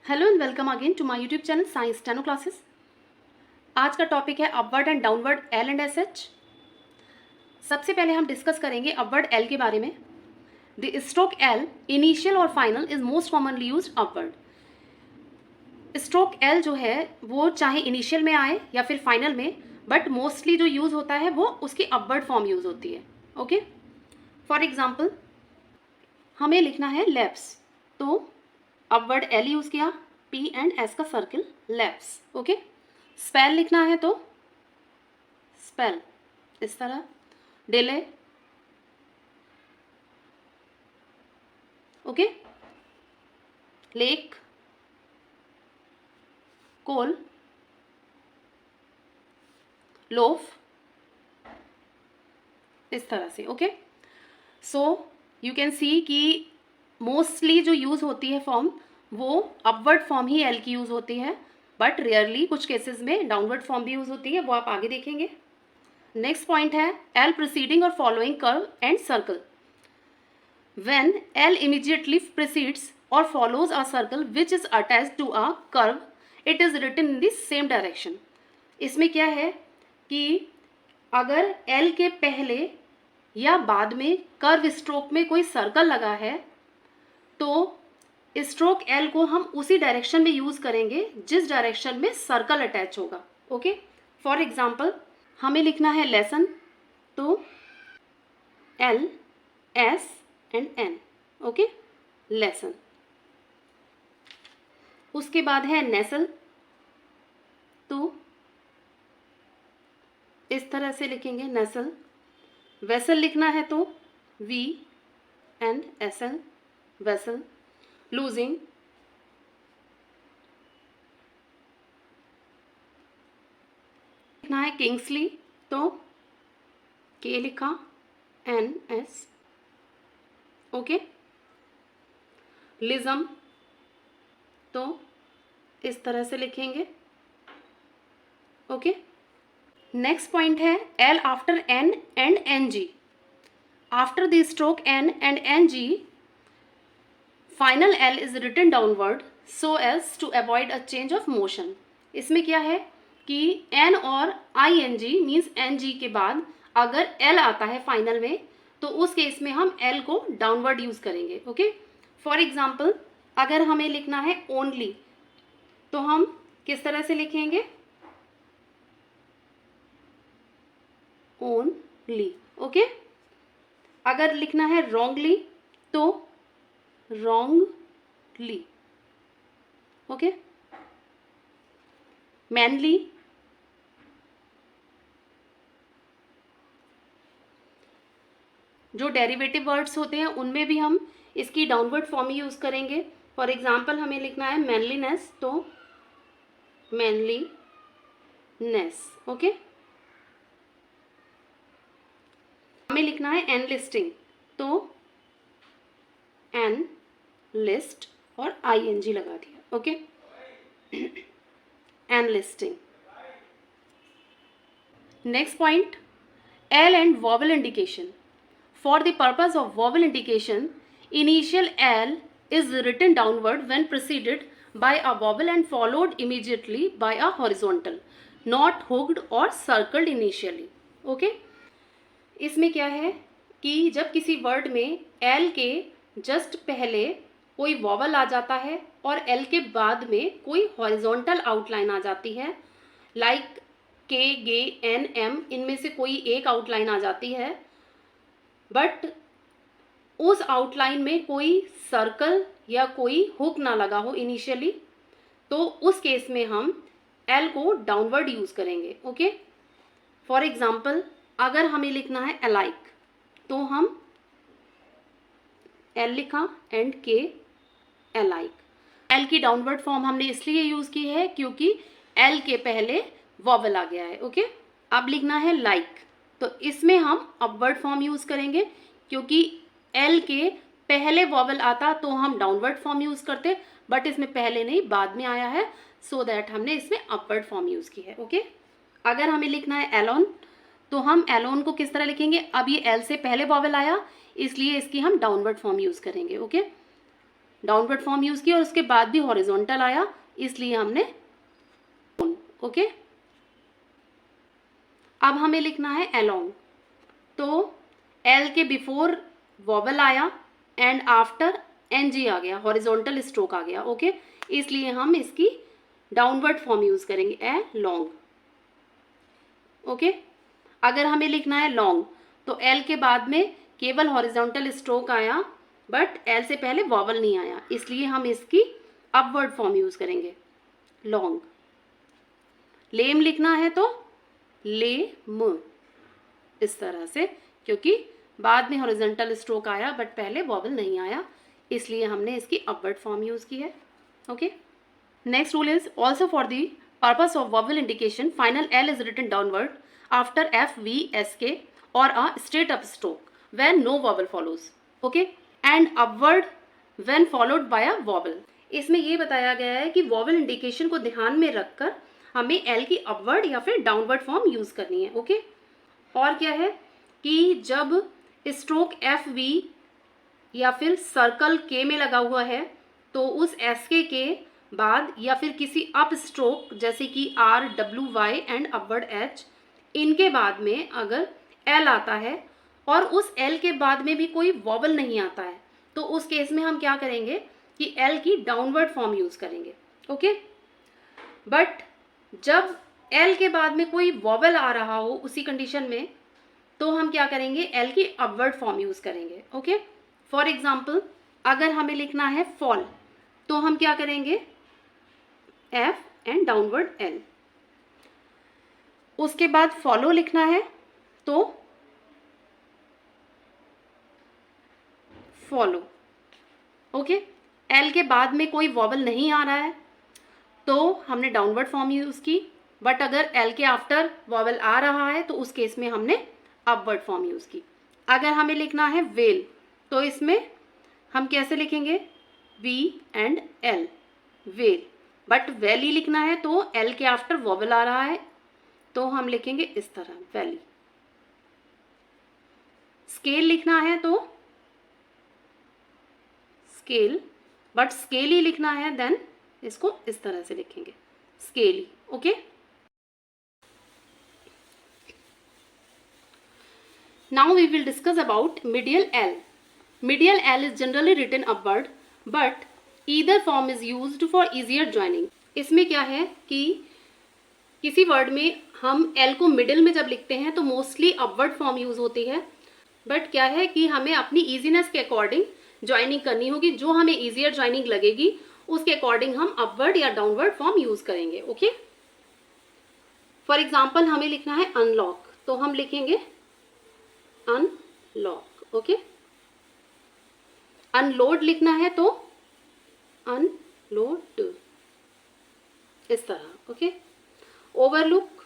Hello and welcome again to my YouTube channel science steno classes. आज का topic है upward and downward L and S H. सबसे पहले हम discuss करेंगे अपवर्ड एल के बारे में। द स्ट्रोक एल इनिशियल और final is most commonly use upward. Stroke L जो है वो चाहे इनिशियल में आए या फिर फाइनल में, बट मोस्टली जो यूज़ होता है वो उसकी अपवर्ड फॉर्म यूज़ होती है। ओके, फॉर एग्जाम्पल हमें लिखना है लैब्स, तो अपवर्ड एल यूज़ किया, पी एंड एस का सर्किल लैब्स। ओके, स्पेल लिखना है तो स्पेल इस तरह, डिले। ओके, लेक, कोल, लोफ, इस तरह से। Okay, so you can see कि मोस्टली जो यूज़ होती है फॉर्म वो अपवर्ड फॉर्म ही एल की यूज़ होती है, बट रेयरली कुछ केसेस में डाउनवर्ड फॉर्म भी यूज़ होती है, वो आप आगे देखेंगे। नेक्स्ट पॉइंट है एल प्रिसीडिंग और following curve and circle. When L immediately precedes or follows a circle which is attached to a curve, it is written in the same direction. इसमें क्या है कि अगर L के पहले या बाद में कर्व स्ट्रोक में कोई सर्कल लगा है तो स्ट्रोक L को हम उसी डायरेक्शन में यूज़ करेंगे जिस डायरेक्शन में सर्कल अटैच होगा। ओके, फॉर एग्जाम्पल हमें लिखना है लेसन, तो L, S and N. Okay, lesson. उसके बाद है नेसल, तो इस तरह से लिखेंगे नेसल। वेसल लिखना है तो V and S L, vessel. Losing, लिखना है किंग्सली, तो के लिखा, एन एस। ओके, लिज्म, तो इस तरह से लिखेंगे। ओके, नेक्स्ट पॉइंट है L after N and N G. After the stroke N and N G, final L is written downward so as to avoid a change of motion. इसमें क्या है कि एन और I N G means N G के बाद अगर L आता है फाइनल में तो उस केस में हम एल को डाउनवर्ड यूज करेंगे। ओके, फॉर एग्जाम्पल अगर हमें लिखना है ओनली, तो हम किस तरह से लिखेंगे, ओनली। ओके, अगर लिखना है रॉन्गली तो रॉन्गली। ओके, मैनली, जो डेरिवेटिव वर्ड्स होते हैं उनमें भी हम इसकी डाउनवर्ड फॉर्म ही यूज़ करेंगे। फॉर एग्जाम्पल हमें लिखना है मैनलीनेस, तो मैनलीनेस। ओके, हमें लिखना है एनलिस्टिंग, तो एन लिस्ट और आई एन जी लगा दिया। Okay, enlisting. Next point L and vowel indication. For the purpose of vowel indication, initial L is written downward when preceded by a vowel and followed immediately by a horizontal, not hooked or circled initially. Okay? इसमें क्या है कि जब किसी word में L के just पहले कोई वॉवल आ जाता है और L के बाद में कोई हॉरिजॉन्टल आउटलाइन आ जाती है, लाइक के, गे, एन, एम, इनमें से कोई एक आउटलाइन आ जाती है, बट उस आउटलाइन में कोई सर्कल या कोई हुक ना लगा हो इनिशियली, तो उस केस में हम एल को डाउनवर्ड यूज करेंगे। ओके, फॉर एग्जाम्पल अगर हमें लिखना है अलाइक, तो हम एल लिखा एंड के, अलाइक। एल की डाउनवर्ड फॉर्म हमने इसलिए यूज की है क्योंकि एल के पहले वॉवल आ गया है। ओके, अब लिखना है लाइक, तो इसमें हम अपवर्ड फॉर्म यूज करेंगे क्योंकि एल के पहले वॉवल आता तो हम डाउनवर्ड फॉर्म यूज करते, बट इसमें पहले नहीं बाद में आया है, सो दैट हमने इसमें अपवर्ड फॉर्म यूज की है। ओके, अगर हमें लिखना है एलोन, तो हम एलोन को किस तरह लिखेंगे, अब ये एल से पहले वॉवल आया इसलिए इसकी हम डाउनवर्ड फॉर्म यूज करेंगे। ओके, डाउनवर्ड फॉर्म यूज़ की और उसके बाद भी हॉरिजॉन्टल आया, इसलिए हमने ओके। अब हमें लिखना है अलोंग, तो एल के बिफोर वॉवल आया एंड आफ्टर एनजी आ गया, हॉरिजॉन्टल स्ट्रोक आ गया, ओके। इसलिए हम इसकी डाउनवर्ड फॉर्म यूज़ करेंगे ए लॉन्ग, ओके। अगर हमें लिखना है लॉन्ग तो एल के बाद में केवल हॉरिजॉन्टल स्ट्रोक आया बट एल से पहले वॉवल नहीं आया, इसलिए हम इसकी अपवर्ड फॉर्म यूज़ करेंगे लॉन्ग। लेम लिखना है तो लेम, इस तरह से, क्योंकि बाद में हॉरिजॉन्टल स्ट्रोक आया बट पहले वॉवल नहीं आया, इसलिए हमने इसकी अपवर्ड फॉर्म यूज़ की है, okay. Next rule is also for the purpose of vowel indication final L is written downward after F V S K और a straight up stroke when no vowel follows, okay, and upward when followed by a vowel। इसमें ये बताया गया है कि vowel indication को ध्यान में रखकर हमें एल की अपवर्ड या फिर डाउनवर्ड फॉर्म यूज करनी है, ओके। और क्या है कि जब स्ट्रोक एफ वी या फिर सर्कल के में लगा हुआ है तो उस एस के बाद या फिर किसी अप स्ट्रोक जैसे कि R W Y and upward H, इनके बाद में अगर एल आता है और उस एल के बाद में भी कोई वॉवल नहीं आता है तो उस केस में हम क्या करेंगे कि एल की डाउनवर्ड फॉर्म यूज करेंगे, ओके। बट जब एल के बाद में कोई वॉवल आ रहा हो उसी कंडीशन में तो हम क्या करेंगे, एल की अपवर्ड फॉर्म यूज करेंगे, ओके। फॉर एग्जाम्पल अगर हमें लिखना है फॉल तो हम क्या करेंगे, एफ एंड डाउनवर्ड एल। उसके बाद फॉलो लिखना है तो फॉलो, ओके। एल के बाद में कोई वॉवल नहीं आ रहा है तो हमने डाउनवर्ड फॉर्म यूज की, बट अगर एल के आफ्टर वॉवल आ रहा है तो उस केस में हमने अपवर्ड फॉर्म यूज की। अगर हमें लिखना है वेल तो इसमें हम कैसे लिखेंगे, V and L, well. But valley लिखना है तो एल के आफ्टर वॉवल आ रहा है तो हम लिखेंगे इस तरह वैली। स्केल लिखना है तो स्केल, बट स्केली लिखना है देन इसको इस तरह से लिखेंगे scaly, okay. Now we will discuss about medial L. Medial L is generally written upward but either form is used for easier joining. इसमें क्या है कि किसी वर्ड में हम एल को मिडिल में जब लिखते हैं तो मोस्टली अपवर्ड फॉर्म यूज होती है, बट क्या है कि हमें अपनी इजीनेस के अकॉर्डिंग ज्वाइनिंग करनी होगी, जो हमें इजियर ज्वाइनिंग लगेगी उसके अकॉर्डिंग हम अपवर्ड या डाउनवर्ड फॉर्म यूज करेंगे, ओके। फॉर एग्जाम्पल हमें लिखना है अनलॉक तो हम लिखेंगे अनलॉक, ओके। अनलोड लिखना है तो अनलोड, इस तरह, okay. Overlook,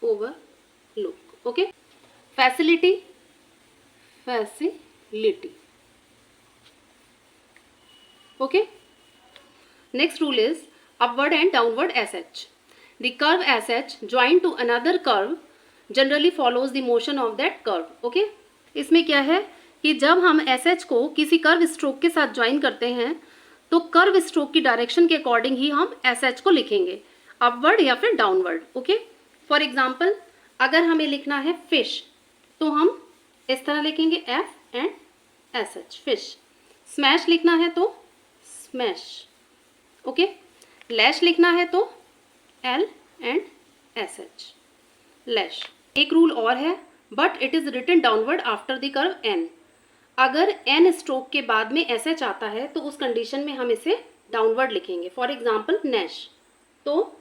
overlook, okay. Facility, facility, okay। Next rule is upward and downward SH। The curve SH joined to another curve generally follows the motion of that curve, okay। इसमें क्या है कि जब हम SH को किसी कर्व स्ट्रोक के साथ ज्वाइन करते हैं तो कर्व स्ट्रोक की डायरेक्शन के अकॉर्डिंग ही हम SH को लिखेंगे, अपवर्ड या फिर डाउनवर्ड, ओके। फॉर एग्जाम्पल अगर हमें लिखना है फिश तो हम इस तरह लिखेंगे F and S H, fish. Smash लिखना है तो स्मैश, ओके। लैश लिखना है तो L and S H, lash. एक रूल और है but it is written downward after the curve N. अगर एन स्ट्रोक के बाद में एस एच आता है तो उस कंडीशन में हम इसे डाउनवर्ड लिखेंगे। फॉर एग्जाम्पल नैश तो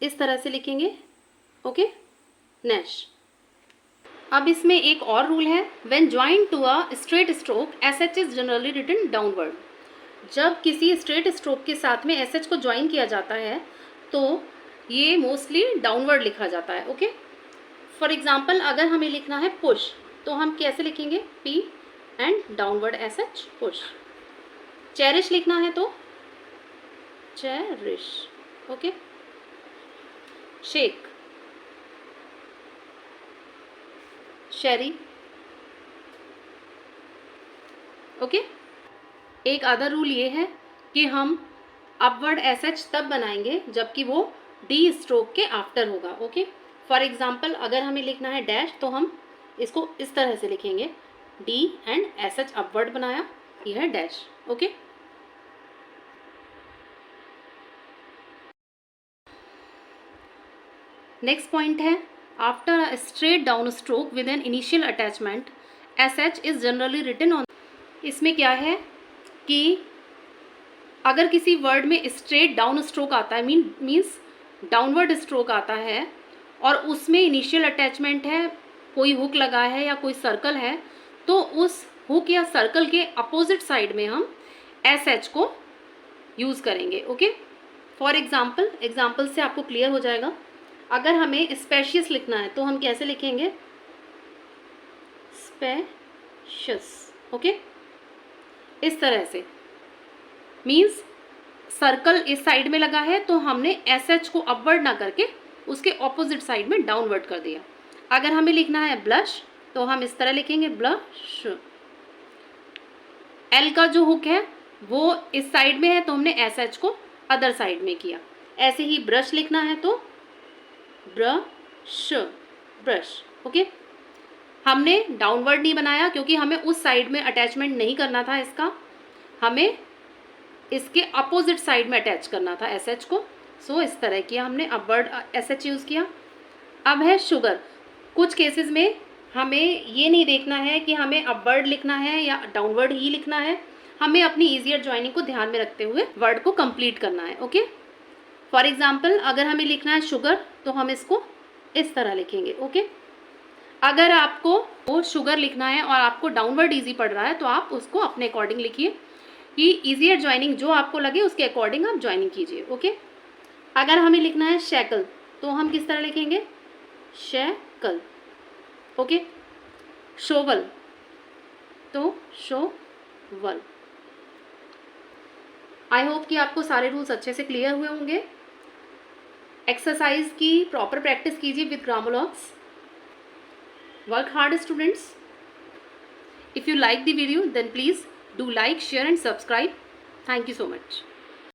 इस तरह से लिखेंगे, ओके, नैश। अब इसमें एक और रूल है, when join to a straight stroke S H is generally written downward. जब किसी स्ट्रेट स्ट्रोक के साथ में एस एच को ज्वाइन किया जाता है तो ये मोस्टली डाउनवर्ड लिखा जाता है, ओके। फॉर एग्जाम्पल अगर हमें लिखना है पुश तो हम कैसे लिखेंगे, P and downward S H, push. Cherish लिखना है तो चेरिश, ओके। शेक, शेरी, ओके। एक अदर रूल ये है कि हम अपवर्ड एसएच तब बनाएंगे जबकि वो डी स्ट्रोक के आफ्टर होगा। ओके, फॉर एग्जाम्पल अगर हमें लिखना है डैश तो हम इसको इस तरह से लिखेंगे, डी एंड एसएच अपवर्ड बनाया, ये है डैश। ओके, नेक्स्ट पॉइंट है after a straight down stroke with an initial attachment S H is generally written on. इसमें क्या है कि अगर किसी वर्ड में स्ट्रेट डाउन स्ट्रोक आता है, मीन्स डाउनवर्ड स्ट्रोक आता है और उसमें इनिशियल अटैचमेंट है, कोई हुक लगा है या कोई सर्कल है, तो उस हुक या सर्कल के अपोजिट साइड में हम एस एच को यूज़ करेंगे। ओके, फॉर एग्जाम्पल से आपको क्लियर हो जाएगा। अगर हमें स्पेशियस लिखना है तो हम कैसे लिखेंगे, स्पेशियस। ओके, इस तरह से, मीन्स सर्कल इस साइड में लगा है तो हमने एस एच को अपवर्ड ना करके उसके ऑपोजिट साइड में डाउनवर्ड कर दिया। अगर हमें लिखना है ब्लश तो हम इस तरह लिखेंगे ब्लश। एल का जो हुक है वो इस साइड में है तो हमने एस एच को अदर साइड में किया। ऐसे ही ब्रश लिखना है तो ब्रश, ब्रश। ओके, हमने डाउनवर्ड नहीं बनाया क्योंकि हमें उस साइड में अटैचमेंट नहीं करना था इसका, हमें इसके अपोजिट साइड में अटैच करना था एस एच को। सो इस तरह किया हमने, अपवर्ड एस एच यूज़ किया। अब है शुगर। कुछ केसेस में हमें ये नहीं देखना है कि हमें अपवर्ड लिखना है या डाउनवर्ड ही लिखना है, हमें अपनी ईजियर ज्वाइनिंग को ध्यान में रखते हुए वर्ड को कंप्लीट करना है। ओके, फॉर एग्जाम्पल अगर हमें लिखना है शुगर तो हम इसको इस तरह लिखेंगे। ओके, अगर आपको वो शुगर लिखना है और आपको डाउनवर्ड ईजी पड़ रहा है तो आप उसको अपने अकॉर्डिंग लिखिए कि ईजियर ज्वाइनिंग जो आपको लगे उसके अकॉर्डिंग आप ज्वाइनिंग कीजिए। ओके, अगर हमें लिखना है शैकल तो हम किस तरह लिखेंगे, शैकल। ओके, शोवल तो शोवल। आई होप कि आपको सारे रूल्स अच्छे से क्लियर हुए होंगे। एक्सरसाइज की प्रॉपर प्रैक्टिस कीजिए with grammalogs. Work hard students. If you like the video then please do like, share and subscribe. Thank you so much.